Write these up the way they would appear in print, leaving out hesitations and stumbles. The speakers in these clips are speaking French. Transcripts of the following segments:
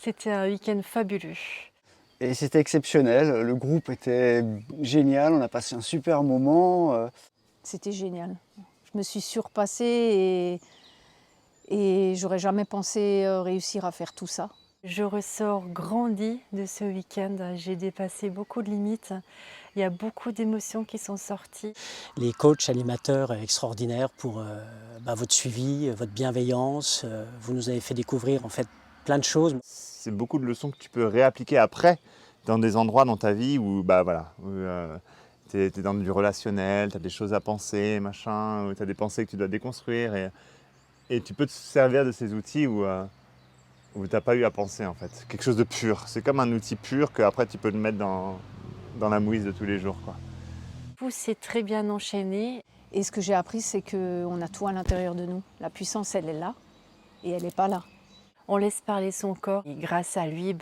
C'était un week-end fabuleux. Et c'était exceptionnel, le groupe était génial, on a passé un super moment. C'était génial. Je me suis surpassée et j'aurais jamais pensé réussir à faire tout ça. Je ressors grandie de ce week-end. J'ai dépassé beaucoup de limites. Il y a beaucoup d'émotions qui sont sorties. Les coachs animateurs extraordinaires pour votre suivi, votre bienveillance. Vous nous avez fait découvrir en fait plein de choses. C'est beaucoup de leçons que tu peux réappliquer après dans des endroits dans ta vie où tu es dans du relationnel, tu as des choses à penser, machin, tu as des pensées que tu dois déconstruire et tu peux te servir de ces outils où tu n'as pas eu à penser en fait. Quelque chose de pur. C'est comme un outil pur qu'après tu peux le mettre dans la mouise de tous les jours, quoi. Tout s'est très bien enchaîné. Et ce que j'ai appris, c'est qu'on a tout à l'intérieur de nous. La puissance, elle est là et elle n'est pas là. On laisse parler son corps. Et grâce à lui,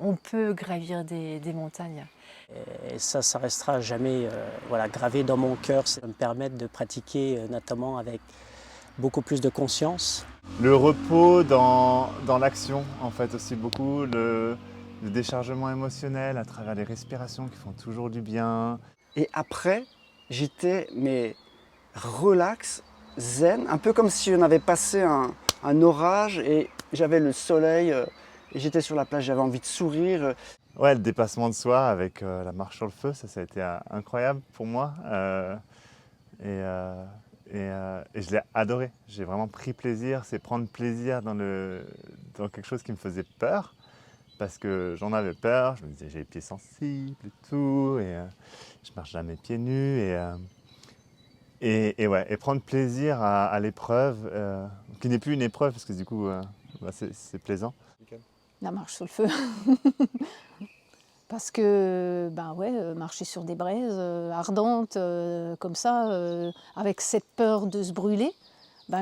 on peut gravir des montagnes. Et ça restera jamais gravé dans mon cœur. Ça va me permettre de pratiquer notamment avec beaucoup plus de conscience. Le repos dans l'action, en fait, aussi beaucoup. Le déchargement émotionnel à travers les respirations qui font toujours du bien. Et après, j'étais relax, zen, un peu comme si on avait passé un orage et j'avais le soleil et j'étais sur la plage, j'avais envie de sourire. Ouais, le dépassement de soi avec la marche sur le feu, ça a été incroyable pour moi. Et je l'ai adoré. J'ai vraiment pris plaisir. C'est prendre plaisir dans quelque chose qui me faisait peur. Parce que j'en avais peur. Je me disais, j'ai les pieds sensibles et tout. Et je marche jamais pieds nus. Et prendre plaisir à l'épreuve, qui n'est plus une épreuve, parce que du coup, c'est plaisant. La marche sur le feu. Parce que, marcher sur des braises ardentes, comme ça, avec cette peur de se brûler,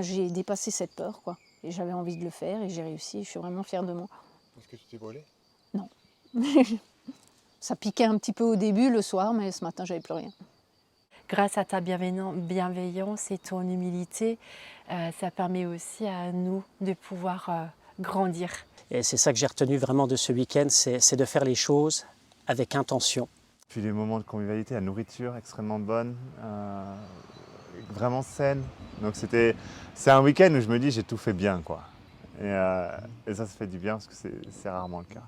j'ai dépassé cette peur, quoi. Et j'avais envie de le faire et j'ai réussi. Je suis vraiment fière de moi. Est-ce que tu t'es brûlée? Non. Ça piquait un petit peu au début, le soir, mais ce matin, j'avais plus rien. Grâce à ta bienveillance et ton humilité, ça permet aussi à nous de pouvoir grandir. Et c'est ça que j'ai retenu vraiment de ce week-end, c'est de faire les choses avec intention. Puis les moments de convivialité, la nourriture extrêmement bonne, vraiment saine. Donc c'est un week-end où je me dis j'ai tout fait bien, quoi. Et ça fait du bien parce que c'est rarement le cas.